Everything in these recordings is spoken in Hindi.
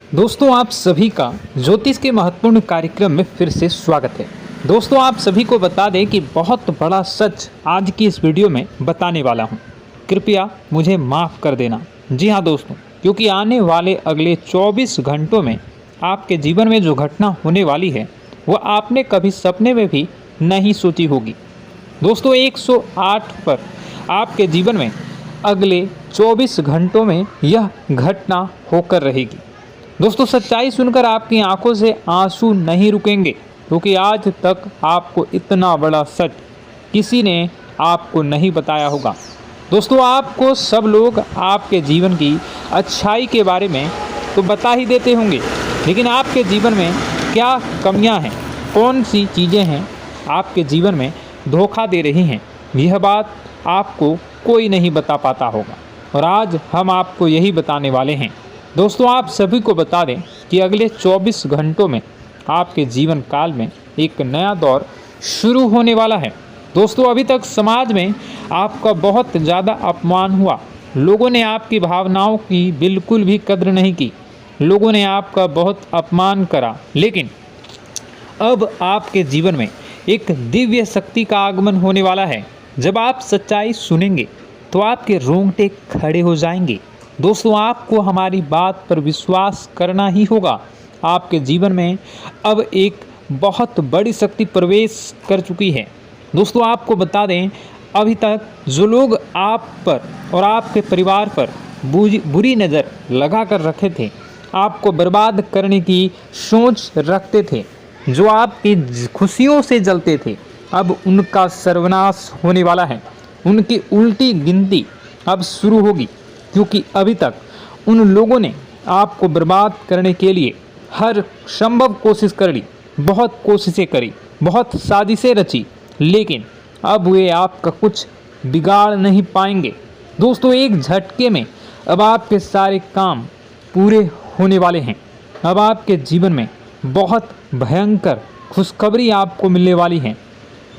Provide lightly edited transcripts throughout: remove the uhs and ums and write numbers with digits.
दोस्तों आप सभी का ज्योतिष के महत्वपूर्ण कार्यक्रम में फिर से स्वागत है। दोस्तों आप सभी को बता दें कि बहुत बड़ा सच आज की इस वीडियो में बताने वाला हूं। कृपया मुझे माफ़ कर देना। जी हां दोस्तों, क्योंकि आने वाले अगले 24 घंटों में आपके जीवन में जो घटना होने वाली है वह आपने कभी सपने में भी नहीं सोची होगी। दोस्तों 108 पर आपके जीवन में अगले 24 घंटों में यह घटना होकर रहेगी। दोस्तों सच्चाई सुनकर आपकी आंखों से आंसू नहीं रुकेंगे, क्योंकि आज तक आपको इतना बड़ा सच किसी ने आपको नहीं बताया होगा। दोस्तों आपको सब लोग आपके जीवन की अच्छाई के बारे में तो बता ही देते होंगे, लेकिन आपके जीवन में क्या कमियां हैं, कौन सी चीज़ें हैं आपके जीवन में धोखा दे रही हैं, यह बात आपको कोई नहीं बता पाता होगा। और आज हम आपको यही बताने वाले हैं। दोस्तों आप सभी को बता दें कि अगले 24 घंटों में आपके जीवन काल में एक नया दौर शुरू होने वाला है। दोस्तों अभी तक समाज में आपका बहुत ज़्यादा अपमान हुआ, लोगों ने आपकी भावनाओं की बिल्कुल भी कद्र नहीं की, लोगों ने आपका बहुत अपमान करा, लेकिन अब आपके जीवन में एक दिव्य शक्ति का आगमन होने वाला है। जब आप सच्चाई सुनेंगे तो आपके रोंगटे खड़े हो जाएंगे। दोस्तों आपको हमारी बात पर विश्वास करना ही होगा। आपके जीवन में अब एक बहुत बड़ी शक्ति प्रवेश कर चुकी है। दोस्तों आपको बता दें, अभी तक जो लोग आप पर और आपके परिवार पर बुरी नज़र लगा कर रखे थे, आपको बर्बाद करने की सोच रखते थे, जो आपकी खुशियों से जलते थे, अब उनका सर्वनाश होने वाला है। उनकी उल्टी गिनती अब शुरू होगी, क्योंकि अभी तक उन लोगों ने आपको बर्बाद करने के लिए हर संभव कोशिश कर ली, बहुत कोशिशें करी, बहुत साजिशें रची, लेकिन अब वे आपका कुछ बिगाड़ नहीं पाएंगे। दोस्तों एक झटके में अब आपके सारे काम पूरे होने वाले हैं। अब आपके जीवन में बहुत भयंकर खुशखबरी आपको मिलने वाली है।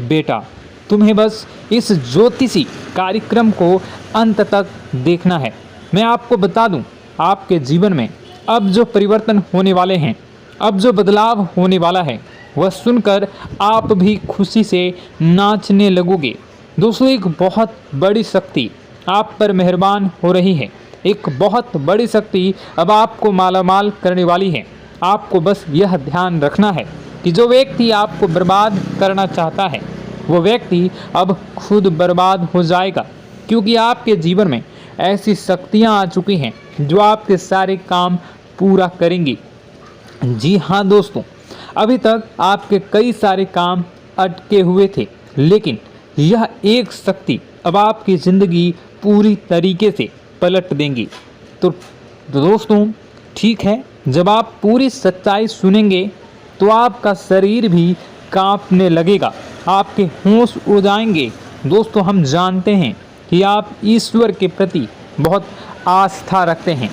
बेटा तुम्हें बस इस ज्योतिषी कार्यक्रम को अंत तक देखना है। मैं आपको बता दूं, आपके जीवन में अब जो परिवर्तन होने वाले हैं, अब जो बदलाव होने वाला है, वह सुनकर आप भी खुशी से नाचने लगोगे। दोस्तों एक बहुत बड़ी शक्ति आप पर मेहरबान हो रही है। एक बहुत बड़ी शक्ति अब आपको मालामाल करने वाली है। आपको बस यह ध्यान रखना है कि जो व्यक्ति आपको बर्बाद करना चाहता है, वो व्यक्ति अब खुद बर्बाद हो जाएगा, क्योंकि आपके जीवन में ऐसी शक्तियां आ चुकी हैं जो आपके सारे काम पूरा करेंगी। जी हाँ दोस्तों, अभी तक आपके कई सारे काम अटके हुए थे, लेकिन यह एक शक्ति अब आपकी ज़िंदगी पूरी तरीके से पलट देंगी। तो दोस्तों ठीक है, जब आप पूरी सच्चाई सुनेंगे तो आपका शरीर भी कांपने लगेगा, आपके होश उड़ जाएंगे। दोस्तों हम जानते हैं कि आप ईश्वर के प्रति बहुत आस्था रखते हैं,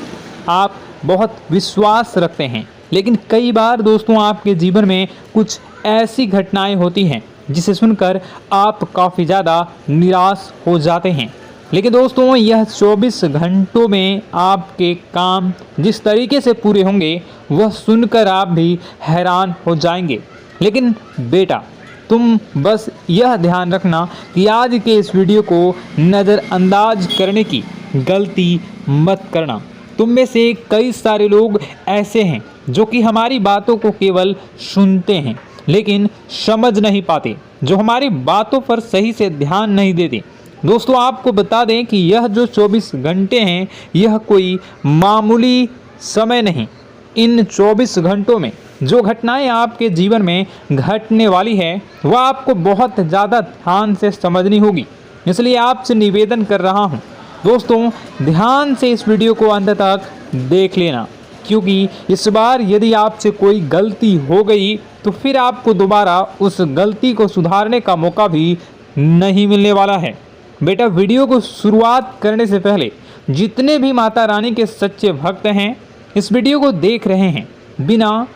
आप बहुत विश्वास रखते हैं, लेकिन कई बार दोस्तों आपके जीवन में कुछ ऐसी घटनाएं होती हैं जिसे सुनकर आप काफ़ी ज़्यादा निराश हो जाते हैं। लेकिन दोस्तों यह 24 घंटों में आपके काम जिस तरीके से पूरे होंगे वह सुनकर आप भी हैरान हो जाएंगे। लेकिन बेटा तुम बस यह ध्यान रखना कि आज के इस वीडियो को नज़रअंदाज करने की गलती मत करना। तुम में से कई सारे लोग ऐसे हैं जो कि हमारी बातों को केवल सुनते हैं लेकिन समझ नहीं पाते, जो हमारी बातों पर सही से ध्यान नहीं देते। दोस्तों आपको बता दें कि यह जो 24 घंटे हैं यह कोई मामूली समय नहीं। इन 24 घंटों में जो घटनाएं आपके जीवन में घटने वाली है वह आपको बहुत ज़्यादा ध्यान से समझनी होगी। इसलिए आपसे निवेदन कर रहा हूं दोस्तों, ध्यान से इस वीडियो को अंत तक देख लेना, क्योंकि इस बार यदि आपसे कोई गलती हो गई तो फिर आपको दोबारा उस गलती को सुधारने का मौका भी नहीं मिलने वाला है। बेटा वीडियो को शुरुआत करने से पहले जितने भी माता रानी के सच्चे भक्त हैं इस वीडियो को देख रहे हैं, बिना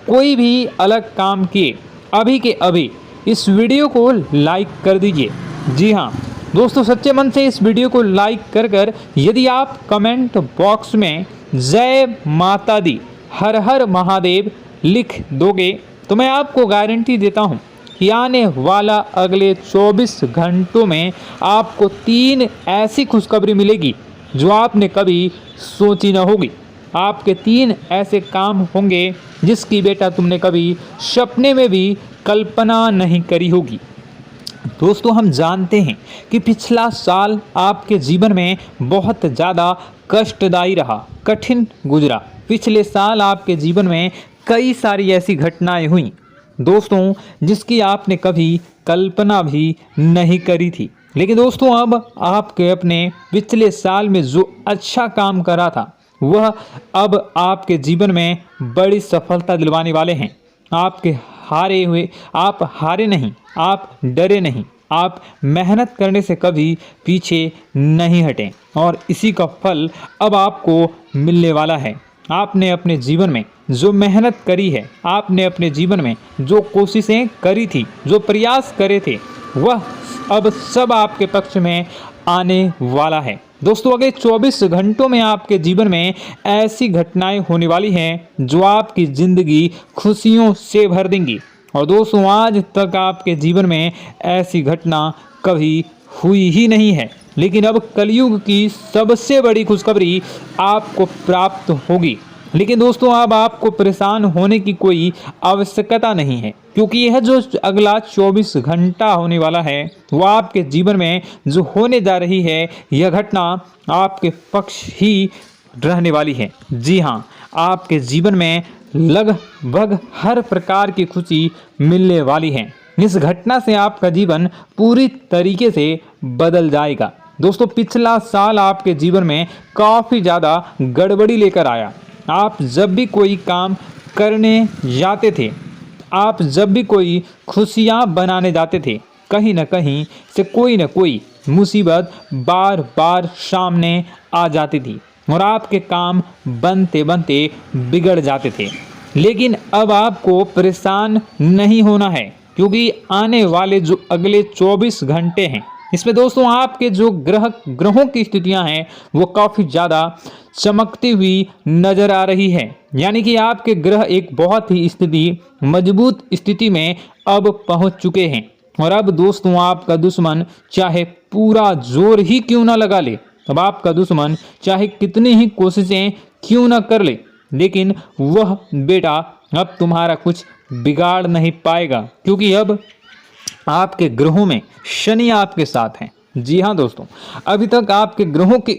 कोई भी अलग काम किए अभी के अभी इस वीडियो को लाइक कर दीजिए। जी हाँ दोस्तों, सच्चे मन से इस वीडियो को लाइक कर यदि आप कमेंट बॉक्स में जय माता दी, हर हर महादेव लिख दोगे तो मैं आपको गारंटी देता हूँ कि आने वाला अगले 24 घंटों में आपको 3 ऐसी खुशखबरी मिलेगी जो आपने कभी सोची न होगी। आपके 3 ऐसे काम होंगे जिसकी बेटा तुमने कभी सपने में भी कल्पना नहीं करी होगी। दोस्तों, हम जानते हैं कि पिछला साल आपके जीवन में बहुत ज़्यादा कष्टदायी रहा, कठिन गुजरा। पिछले साल आपके जीवन में कई सारी ऐसी घटनाएं हुई दोस्तों जिसकी आपने कभी कल्पना भी नहीं करी थी। लेकिन दोस्तों, अब आपके अपने पिछले साल में जो अच्छा काम करा था वह अब आपके जीवन में बड़ी सफलता दिलवाने वाले हैं। आप हारे नहीं, आप डरे नहीं, आप मेहनत करने से कभी पीछे नहीं हटें और इसी का फल अब आपको मिलने वाला है। आपने अपने जीवन में जो मेहनत करी है, आपने अपने जीवन में जो कोशिशें करी थी, जो प्रयास करे थे, वह अब सब आपके पक्ष में आने वाला है। दोस्तों, अगले 24 घंटों में आपके जीवन में ऐसी घटनाएं होने वाली हैं जो आपकी ज़िंदगी खुशियों से भर देंगी। और दोस्तों, आज तक आपके जीवन में ऐसी घटना कभी हुई ही नहीं है, लेकिन अब कलयुग की सबसे बड़ी खुशखबरी आपको प्राप्त होगी। लेकिन दोस्तों, अब आपको परेशान होने की कोई आवश्यकता नहीं है, क्योंकि यह जो अगला 24 घंटा होने वाला है वह आपके जीवन में जो होने जा रही है यह घटना आपके पक्ष ही रहने वाली है। जी हाँ, आपके जीवन में लगभग हर प्रकार की खुशी मिलने वाली है। इस घटना से आपका जीवन पूरी तरीके से बदल जाएगा। दोस्तों, पिछला साल आपके जीवन में काफ़ी ज़्यादा गड़बड़ी लेकर आया। आप जब भी कोई काम करने जाते थे, आप जब भी कोई खुशियाँ बनाने जाते थे, कहीं न कहीं से कोई न कोई मुसीबत बार बार सामने आ जाती थी और आपके काम बनते बनते बिगड़ जाते थे। लेकिन अब आपको परेशान नहीं होना है, क्योंकि आने वाले जो अगले 24 घंटे हैं इसमें दोस्तों आपके जो ग्रहों की स्थितियां हैं वो काफ़ी ज़्यादा चमकती हुई नज़र आ रही है। यानी कि आपके ग्रह एक बहुत ही मजबूत स्थिति में अब पहुंच चुके हैं। और अब दोस्तों, आपका दुश्मन चाहे पूरा जोर ही क्यों ना लगा ले, अब आपका दुश्मन चाहे कितनी ही कोशिशें क्यों ना कर ले, लेकिन वह बेटा अब तुम्हारा कुछ बिगाड़ नहीं पाएगा, क्योंकि अब आपके ग्रहों में शनि आपके साथ हैं। जी हाँ दोस्तों, अभी तक आपके ग्रहों की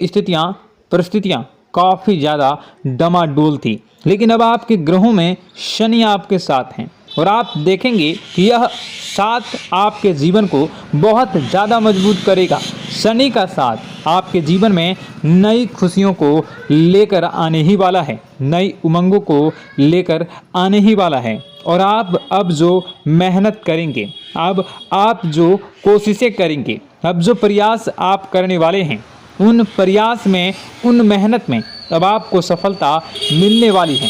परिस्थितियाँ काफ़ी ज़्यादा डमाडोल थी, लेकिन अब आपके ग्रहों में शनि आपके साथ हैं और आप देखेंगे कि यह साथ आपके जीवन को बहुत ज़्यादा मजबूत करेगा। शनि का साथ आपके जीवन में नई खुशियों को लेकर आने ही वाला है, नई उमंगों को लेकर आने ही वाला है। और आप अब जो मेहनत करेंगे, अब आप जो कोशिशें करेंगे, अब जो प्रयास आप करने वाले हैं, उन प्रयास में, उन मेहनत में अब आपको सफलता मिलने वाली है।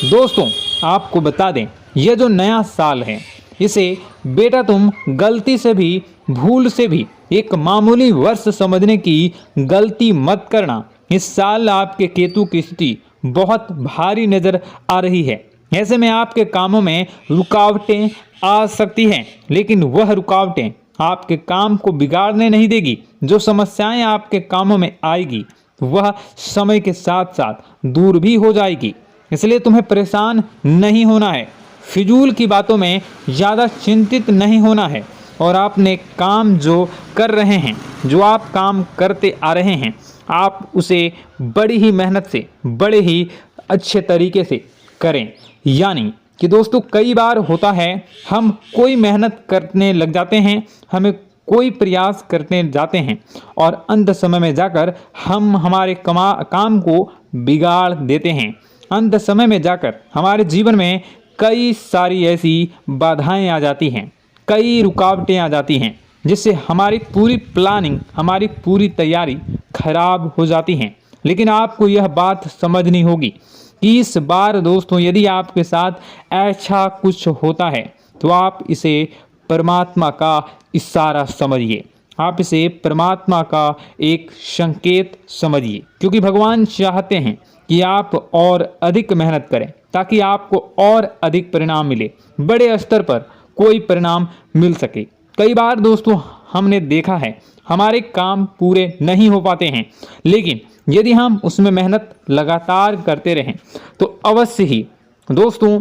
दोस्तों, आपको बता दें, यह जो नया साल है इसे बेटा तुम गलती से भी, भूल से भी एक मामूली वर्ष समझने की गलती मत करना। इस साल आपके केतु की स्थिति बहुत भारी नज़र आ रही है। ऐसे में आपके कामों में रुकावटें आ सकती हैं, लेकिन वह रुकावटें आपके काम को बिगाड़ने नहीं देगी। जो समस्याएं आपके कामों में आएगी वह समय के साथ साथ दूर भी हो जाएगी। इसलिए तुम्हें परेशान नहीं होना है, फिजूल की बातों में ज़्यादा चिंतित नहीं होना है। और आपने काम जो कर रहे हैं, जो आप काम करते आ रहे हैं, आप उसे बड़ी ही मेहनत से, बड़े ही अच्छे तरीके से करें। यानी कि दोस्तों, कई बार होता है हम कोई मेहनत करने लग जाते हैं, हमें कोई प्रयास करने जाते हैं और अंत समय में जाकर हम हमारे काम को बिगाड़ देते हैं। अंत समय में जाकर हमारे जीवन में कई सारी ऐसी बाधाएं आ जाती हैं, कई रुकावटें आ जाती हैं, जिससे हमारी पूरी प्लानिंग, हमारी पूरी तैयारी खराब हो जाती हैं। लेकिन आपको यह बात समझनी होगी कि इस बार दोस्तों, यदि आपके साथ ऐसा कुछ होता है तो आप इसे परमात्मा का इशारा समझिए। आप इसे परमात्मा का एक संकेत समझिए, क्योंकि भगवान चाहते हैं कि आप और अधिक मेहनत करें ताकि आपको और अधिक परिणाम मिले, बड़े स्तर पर कोई परिणाम मिल सके। कई बार दोस्तों हमने देखा है हमारे काम पूरे नहीं हो पाते हैं, लेकिन यदि हम उसमें मेहनत लगातार करते रहें तो अवश्य ही दोस्तों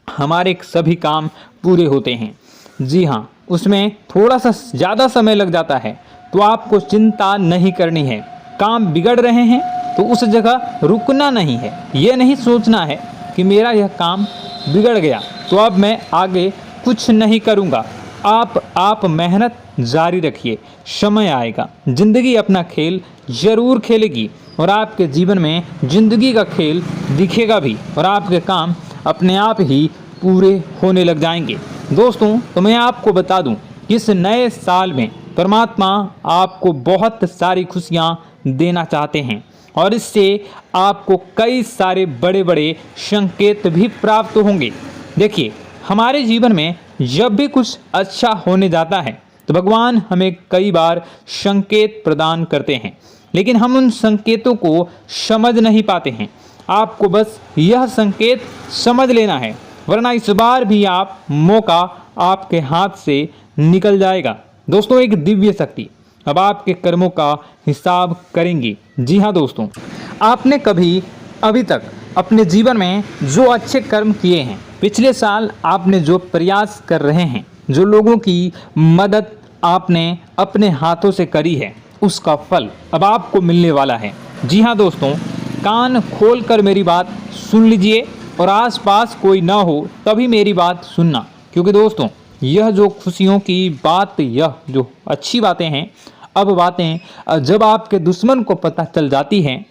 हमारे सभी काम पूरे होते हैं। जी हाँ, उसमें थोड़ा सा ज़्यादा समय लग जाता है तो आपको चिंता नहीं करनी है। काम बिगड़ रहे हैं तो उस जगह रुकना नहीं है, ये नहीं सोचना है कि मेरा यह काम बिगड़ गया तो अब मैं आगे कुछ नहीं करूँगा। आप मेहनत जारी रखिए, समय आएगा, ज़िंदगी अपना खेल ज़रूर खेलेगी और आपके जीवन में ज़िंदगी का खेल दिखेगा भी और आपके काम अपने आप ही पूरे होने लग जाएंगे। दोस्तों तो मैं आपको बता दूं कि इस नए साल में परमात्मा आपको बहुत सारी खुशियां देना चाहते हैं और इससे आपको कई सारे बड़े बड़े संकेत भी प्राप्त होंगे। देखिए, हमारे जीवन में जब भी कुछ अच्छा होने जाता है तो भगवान हमें कई बार संकेत प्रदान करते हैं, लेकिन हम उन संकेतों को समझ नहीं पाते हैं। आपको बस यह संकेत समझ लेना है, वरना इस बार भी आप मौका आपके हाथ से निकल जाएगा। दोस्तों, एक दिव्य शक्ति अब आपके कर्मों का हिसाब करेंगी। जी हाँ दोस्तों, आपने कभी अभी तक अपने जीवन में जो अच्छे कर्म किए हैं, पिछले साल आपने जो प्रयास कर रहे हैं, जो लोगों की मदद आपने अपने हाथों से करी है, उसका फल अब आपको मिलने वाला है। जी हाँ दोस्तों, कान खोलकर मेरी बात सुन लीजिए और आसपास कोई ना हो तभी मेरी बात सुनना, क्योंकि दोस्तों यह जो खुशियों की बात, यह जो अच्छी बातें हैं, अब बातें जब आपके दुश्मन को पता चल जाती हैं,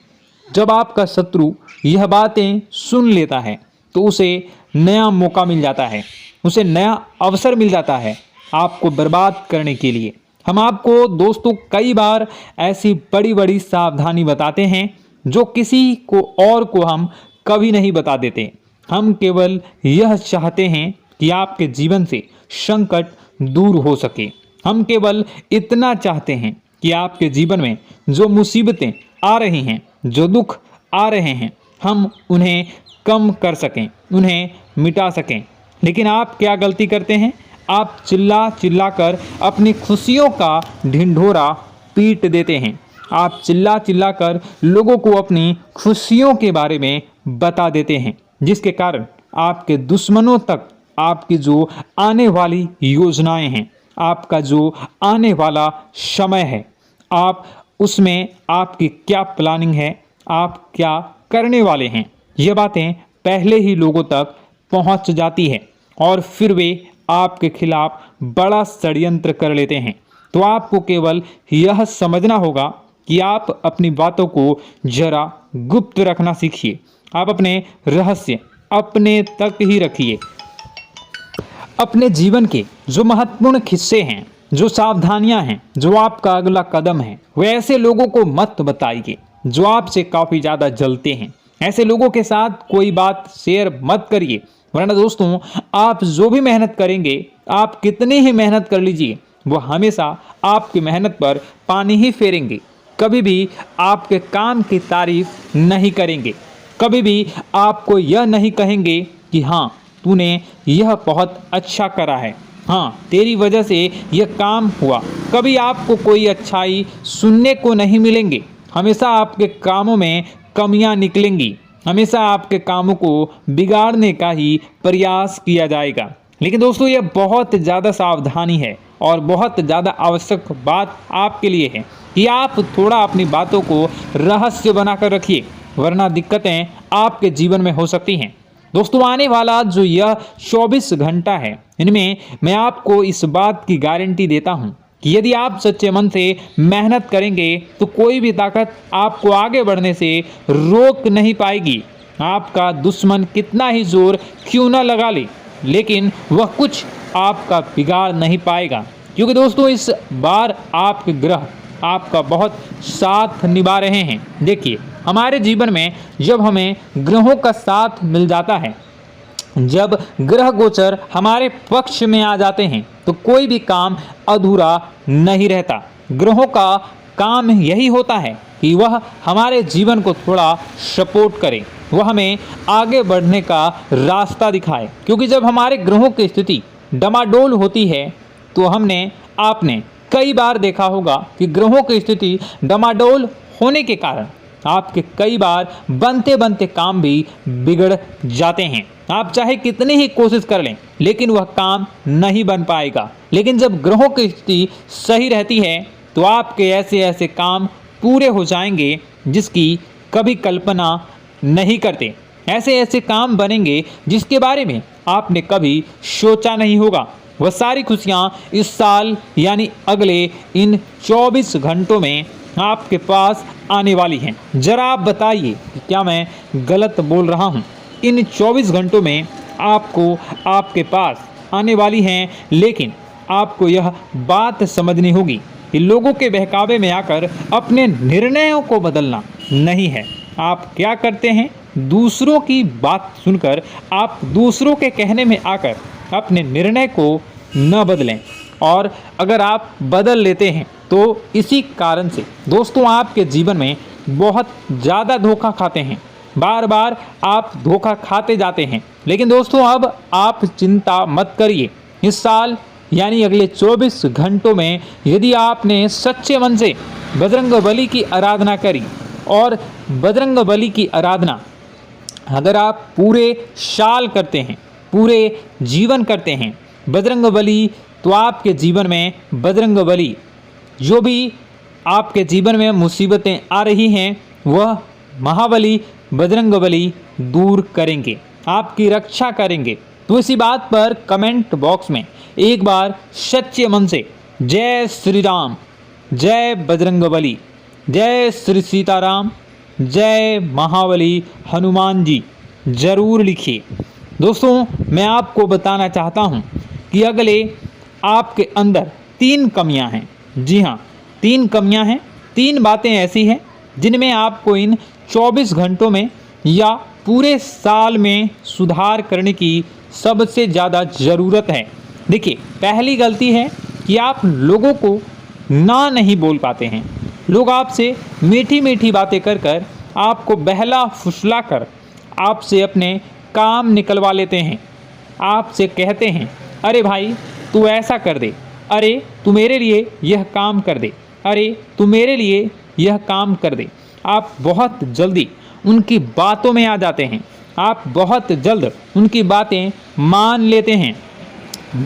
जब आपका शत्रु यह बातें सुन लेता है तो उसे नया मौका मिल जाता है, उसे नया अवसर मिल जाता है आपको बर्बाद करने के लिए। हम आपको दोस्तों कई बार ऐसी बड़ी बड़ी सावधानी बताते हैं जो किसी को और को हम कभी नहीं बता देते। हम केवल यह चाहते हैं कि आपके जीवन से संकट दूर हो सके। हम केवल इतना चाहते हैं कि आपके जीवन में जो मुसीबतें आ रही हैं, जो दुख आ रहे हैं, हम उन्हें कम कर सकें, उन्हें मिटा सकें। लेकिन आप क्या गलती करते हैं? आप चिल्ला चिल्ला कर अपनी खुशियों का ढिंढोरा पीट देते हैं। आप चिल्ला चिल्ला कर लोगों को अपनी खुशियों के बारे में बता देते हैं, जिसके कारण आपके दुश्मनों तक आपकी जो आने वाली योजनाएं हैं, आपका जो आने वाला समय है, आप उसमें आपकी क्या प्लानिंग है, आप क्या करने वाले हैं, ये बातें पहले ही लोगों तक पहुंच जाती है और फिर वे आपके खिलाफ बड़ा षड्यंत्र कर लेते हैं। तो आपको केवल यह समझना होगा कि आप अपनी बातों को जरा गुप्त रखना सीखिए। आप अपने रहस्य अपने तक ही रखिए। अपने जीवन के जो महत्वपूर्ण हिस्से हैं, जो सावधानियां हैं, जो आपका अगला कदम है, वे ऐसे लोगों को मत बताइए जो आपसे काफ़ी ज़्यादा जलते हैं। ऐसे लोगों के साथ कोई बात शेयर मत करिए, वरना दोस्तों आप जो भी मेहनत करेंगे, आप कितनी ही मेहनत कर लीजिए, वो हमेशा आपकी मेहनत पर पानी ही फेरेंगे। कभी भी आपके काम की तारीफ नहीं करेंगे, कभी भी आपको यह नहीं कहेंगे कि हाँ तूने यह बहुत अच्छा करा है, हाँ तेरी वजह से यह काम हुआ। कभी आपको कोई अच्छाई सुनने को नहीं मिलेंगे। हमेशा आपके कामों में कमियां निकलेंगी, हमेशा आपके कामों को बिगाड़ने का ही प्रयास किया जाएगा। लेकिन दोस्तों यह बहुत ज़्यादा सावधानी है और बहुत ज़्यादा आवश्यक बात आपके लिए है कि आप थोड़ा अपनी बातों को रहस्य बनाकर रखिए, वरना दिक्कतें आपके जीवन में हो सकती हैं। दोस्तों आने वाला जो यह 24 घंटा है, इनमें मैं आपको इस बात की गारंटी देता हूँ कि यदि आप सच्चे मन से मेहनत करेंगे तो कोई भी ताकत आपको आगे बढ़ने से रोक नहीं पाएगी। आपका दुश्मन कितना ही जोर क्यों न लगा ले, लेकिन वह कुछ आपका बिगाड़ नहीं पाएगा, क्योंकि दोस्तों इस बार आपके ग्रह आपका बहुत साथ निभा रहे हैं। देखिए, हमारे जीवन में जब हमें ग्रहों का साथ मिल जाता है जब ग्रह गोचर हमारे पक्ष में आ जाते हैं तो कोई भी काम अधूरा नहीं रहता। ग्रहों का काम यही होता है कि वह हमारे जीवन को थोड़ा सपोर्ट करे, वह हमें आगे बढ़ने का रास्ता दिखाए। क्योंकि जब हमारे ग्रहों की स्थिति डमाडोल होती है तो आपने कई बार देखा होगा कि ग्रहों की स्थिति डमाडोल होने के कारण आपके कई बार बनते बनते काम भी बिगड़ जाते हैं। आप चाहे कितनी ही कोशिश कर लें लेकिन वह काम नहीं बन पाएगा। लेकिन जब ग्रहों की स्थिति सही रहती है तो आपके ऐसे ऐसे काम पूरे हो जाएंगे जिसकी कभी कल्पना नहीं करते। ऐसे ऐसे काम बनेंगे जिसके बारे में आपने कभी सोचा नहीं होगा। वह सारी खुशियाँ इस साल यानी अगले इन 24 घंटों में आपके पास आने वाली हैं। जरा आप बताइए कि क्या मैं गलत बोल रहा हूँ? इन 24 घंटों में आपको आपके पास आने वाली हैं, लेकिन आपको यह बात समझनी होगी कि लोगों के बहकावे में आकर अपने निर्णयों को बदलना नहीं है। आप क्या करते हैं? दूसरों की बात सुनकर आप दूसरों के कहने में आकर अपने निर्णय को न बदलें, और अगर आप बदल लेते हैं तो इसी कारण से दोस्तों आपके जीवन में बहुत ज़्यादा धोखा खाते हैं। बार बार आप धोखा खाते जाते हैं। लेकिन दोस्तों अब आप चिंता मत करिए। इस साल यानी अगले 24 घंटों में यदि आपने सच्चे मन से बजरंगबली की आराधना करी, और बजरंगबली की आराधना अगर आप पूरे साल करते हैं, पूरे जीवन करते हैं बजरंगबली, तो आपके जीवन में बजरंगबली जो भी आपके जीवन में मुसीबतें आ रही हैं वह महाबली बजरंगबली दूर करेंगे, आपकी रक्षा करेंगे। तो इसी बात पर कमेंट बॉक्स में एक बार सच्चे मन से जय श्री राम, जय बजरंगबली, जय श्री सीताराम, जय महाबली हनुमान जी जरूर लिखिए। दोस्तों मैं आपको बताना चाहता हूँ कि अगले आपके अंदर 3 कमियां हैं। जी हाँ, 3 कमियां हैं। 3 बातें ऐसी हैं जिनमें आपको इन 24 घंटों में या पूरे साल में सुधार करने की सबसे ज़्यादा ज़रूरत है। देखिए, पहली गलती है कि आप लोगों को ना नहीं बोल पाते हैं। लोग आपसे मीठी मीठी बातें कर कर आपको बहला फुसला कर आपसे अपने काम निकलवा लेते हैं। आपसे कहते हैं, अरे भाई तू ऐसा कर दे, अरे तू मेरे लिए यह काम कर दे, अरे तू मेरे लिए यह काम कर दे। आप बहुत जल्दी उनकी बातों में आ जाते हैं, आप बहुत जल्द उनकी बातें मान लेते हैं।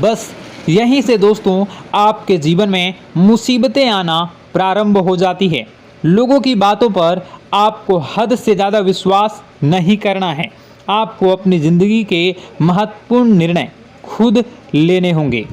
बस यहीं से दोस्तों आपके जीवन में मुसीबतें आना प्रारंभ हो जाती है। लोगों की बातों पर आपको हद से ज़्यादा विश्वास नहीं करना है। आपको अपनी ज़िंदगी के महत्वपूर्ण निर्णय खुद लेने होंगे।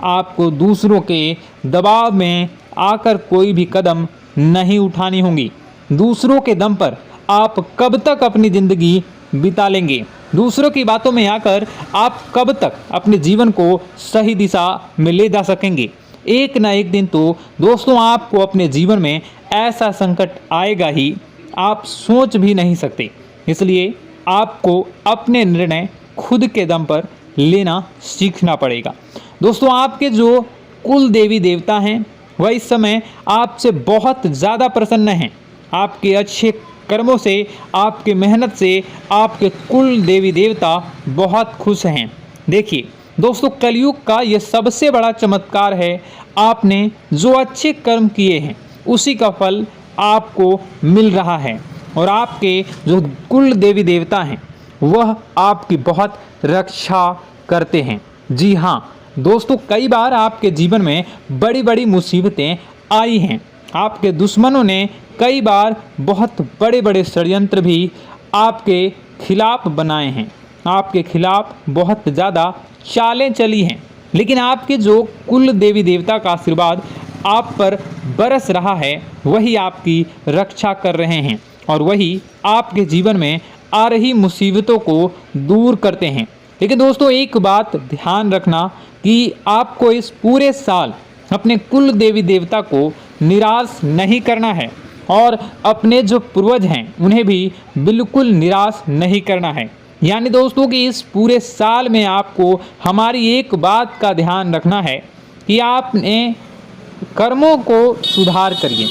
आपको दूसरों के दबाव में आकर कोई भी कदम नहीं उठानी होगी। दूसरों के दम पर आप कब तक अपनी ज़िंदगी बिता लेंगे? दूसरों की बातों में आकर आप कब तक अपने जीवन को सही दिशा में ले जा सकेंगे? एक ना एक दिन तो दोस्तों आपको अपने जीवन में ऐसा संकट आएगा ही, आप सोच भी नहीं सकते। इसलिए आपको अपने निर्णय खुद के दम पर लेना सीखना पड़ेगा। दोस्तों आपके जो कुल देवी देवता हैं वह इस समय आपसे बहुत ज़्यादा प्रसन्न हैं। आपके अच्छे कर्मों से, आपके मेहनत से आपके कुल देवी देवता बहुत खुश हैं। देखिए दोस्तों, कलयुग का ये सबसे बड़ा चमत्कार है। आपने जो अच्छे कर्म किए हैं उसी का फल आपको मिल रहा है, और आपके जो कुल देवी देवता हैं वह आपकी बहुत रक्षा करते हैं। जी हाँ दोस्तों, कई बार आपके जीवन में बड़ी बड़ी मुसीबतें आई हैं। आपके दुश्मनों ने कई बार बहुत बड़े बड़े षड्यंत्र भी आपके खिलाफ बनाए हैं। आपके खिलाफ बहुत ज़्यादा चालें चली हैं, लेकिन आपके जो कुल देवी देवता का आशीर्वाद आप पर बरस रहा है वही आपकी रक्षा कर रहे हैं, और वही आपके जीवन में आ रही मुसीबतों को दूर करते हैं। लेकिन दोस्तों एक बात ध्यान रखना कि आपको इस पूरे साल अपने कुल देवी देवता को निराश नहीं करना है, और अपने जो पूर्वज हैं उन्हें भी बिल्कुल निराश नहीं करना है। यानी दोस्तों कि इस पूरे साल में आपको हमारी एक बात का ध्यान रखना है कि आपने कर्मों को सुधार करिए,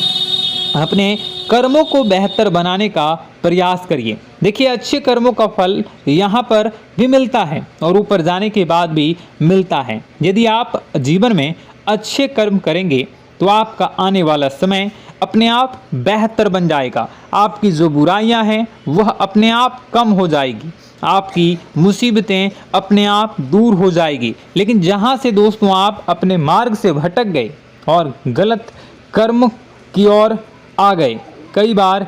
अपने कर्मों को बेहतर बनाने का प्रयास करिए। देखिए, अच्छे कर्मों का फल यहाँ पर भी मिलता है और ऊपर जाने के बाद भी मिलता है। यदि आप जीवन में अच्छे कर्म करेंगे तो आपका आने वाला समय अपने आप बेहतर बन जाएगा। आपकी जो बुराइयां हैं वह अपने आप कम हो जाएगी, आपकी मुसीबतें अपने आप दूर हो जाएगी। लेकिन जहां से दोस्तों आप अपने मार्ग से भटक गए और गलत कर्म की ओर आ गए, कई बार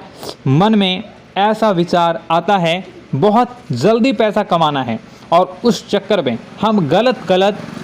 मन में ऐसा विचार आता है बहुत जल्दी पैसा कमाना है और उस चक्कर में हम गलत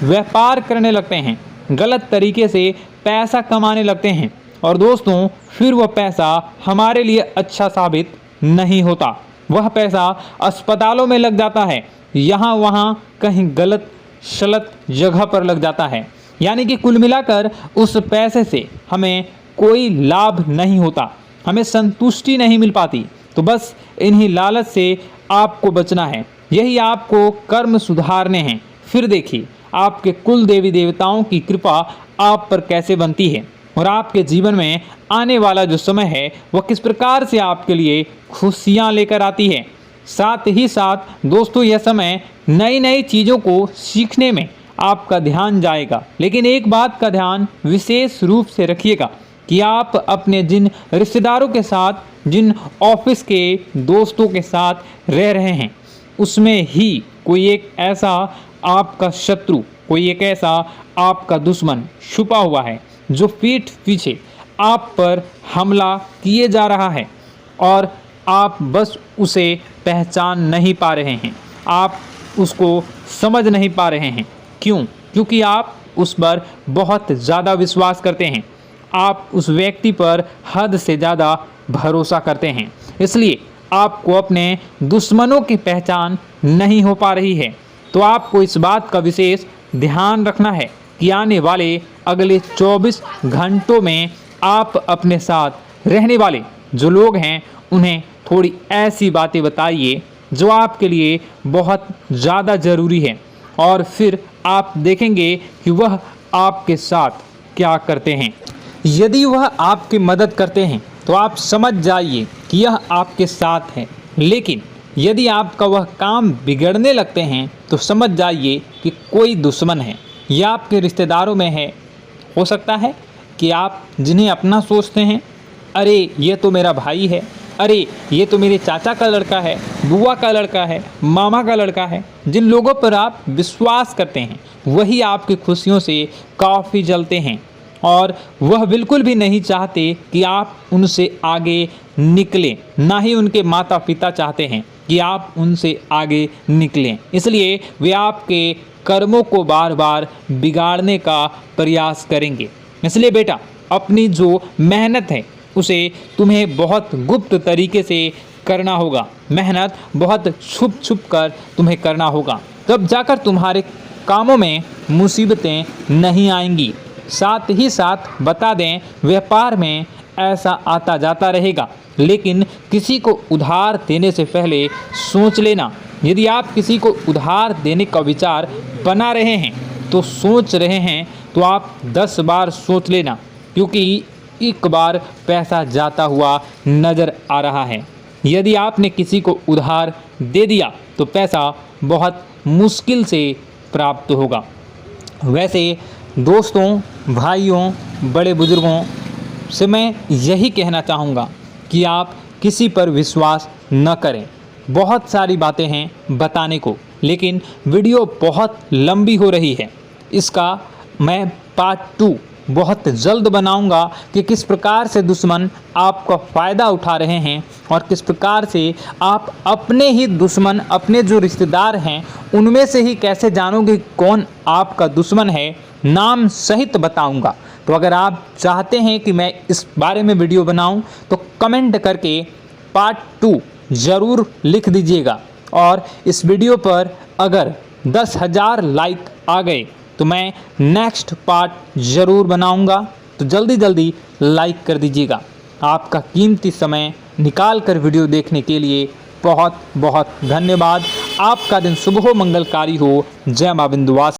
व्यापार करने लगते हैं, गलत तरीके से पैसा कमाने लगते हैं और दोस्तों फिर वह पैसा हमारे लिए अच्छा साबित नहीं होता। वह पैसा अस्पतालों में लग जाता है, यहाँ वहाँ कहीं गलत शलत जगह पर लग जाता है। यानी कि कुल मिलाकर उस पैसे से हमें कोई लाभ नहीं होता, हमें संतुष्टि नहीं मिल पाती। तो बस इन्हीं लालच से आपको बचना है, यही आपको कर्म सुधारने हैं। फिर देखिए आपके कुल देवी देवताओं की कृपा आप पर कैसे बनती है और आपके जीवन में आने वाला जो समय है वह किस प्रकार से आपके लिए खुशियाँ लेकर आती है। साथ ही साथ दोस्तों यह समय नई नई चीज़ों को सीखने में आपका ध्यान जाएगा। लेकिन एक बात का ध्यान विशेष रूप से रखिएगा कि आप अपने जिन रिश्तेदारों के साथ, जिन ऑफिस के दोस्तों के साथ रह रहे हैं, उसमें ही कोई एक ऐसा आपका शत्रु, कोई एक ऐसा आपका दुश्मन छुपा हुआ है जो पीठ पीछे आप पर हमला किए जा रहा है और आप बस उसे पहचान नहीं पा रहे हैं, आप उसको समझ नहीं पा रहे हैं। क्यों? क्योंकि आप उस पर बहुत ज़्यादा विश्वास करते हैं, आप उस व्यक्ति पर हद से ज़्यादा भरोसा करते हैं, इसलिए आपको अपने दुश्मनों की पहचान नहीं हो पा रही है। तो आपको इस बात का विशेष ध्यान रखना है कि आने वाले अगले 24 घंटों में आप अपने साथ रहने वाले जो लोग हैं उन्हें थोड़ी ऐसी बातें बताइए जो आपके लिए बहुत ज़्यादा ज़रूरी है और फिर आप देखेंगे कि वह आपके साथ क्या करते हैं। यदि वह आपकी मदद करते हैं तो आप समझ जाइए कि यह आपके साथ है, लेकिन यदि आपका वह काम बिगड़ने लगते हैं तो समझ जाइए कि कोई दुश्मन है या आपके रिश्तेदारों में है। हो सकता है कि आप जिन्हें अपना सोचते हैं, अरे ये तो मेरा भाई है, अरे ये तो मेरे चाचा का लड़का है, बुआ का लड़का है, मामा का लड़का है, जिन लोगों पर आप विश्वास करते हैं वही आपकी खुशियों से काफ़ी जलते हैं और वह बिल्कुल भी नहीं चाहते कि आप उनसे आगे निकलें, ना ही उनके माता पिता चाहते हैं कि आप उनसे आगे निकलें। इसलिए वे आपके कर्मों को बार बार बिगाड़ने का प्रयास करेंगे। इसलिए बेटा, अपनी जो मेहनत है उसे तुम्हें बहुत गुप्त तरीके से करना होगा, मेहनत बहुत छुप छुप कर तुम्हें करना होगा, तब जाकर तुम्हारे कामों में मुसीबतें नहीं आएंगी। साथ ही साथ बता दें, व्यापार में ऐसा आता जाता रहेगा, लेकिन किसी को उधार देने से पहले सोच लेना। यदि आप किसी को उधार देने का विचार बना रहे हैं तो सोच रहे हैं तो आप 10 बार सोच लेना, क्योंकि एक बार पैसा जाता हुआ नज़र आ रहा है। यदि आपने किसी को उधार दे दिया तो पैसा बहुत मुश्किल से प्राप्त होगा। वैसे दोस्तों, भाइयों, बड़े बुजुर्गों से मैं यही कहना चाहूँगा कि आप किसी पर विश्वास न करें। बहुत सारी बातें हैं बताने को, लेकिन वीडियो बहुत लंबी हो रही है। इसका मैं पार्ट 2 बहुत जल्द बनाऊंगा कि किस प्रकार से दुश्मन आपका फ़ायदा उठा रहे हैं और किस प्रकार से आप अपने ही दुश्मन, अपने जो रिश्तेदार हैं उनमें से ही कैसे जानोगे कौन आपका दुश्मन है, नाम सहित बताऊंगा। तो अगर आप चाहते हैं कि मैं इस बारे में वीडियो बनाऊं तो कमेंट करके पार्ट 2 ज़रूर लिख दीजिएगा। और इस वीडियो पर अगर 10,000 लाइक आ गए तो मैं नेक्स्ट पार्ट ज़रूर बनाऊंगा। तो जल्दी जल्दी लाइक कर दीजिएगा। आपका कीमती समय निकाल कर वीडियो देखने के लिए बहुत बहुत धन्यवाद। आपका दिन शुभ हो, मंगलकारी हो। जय मां विंध्यवासिनी।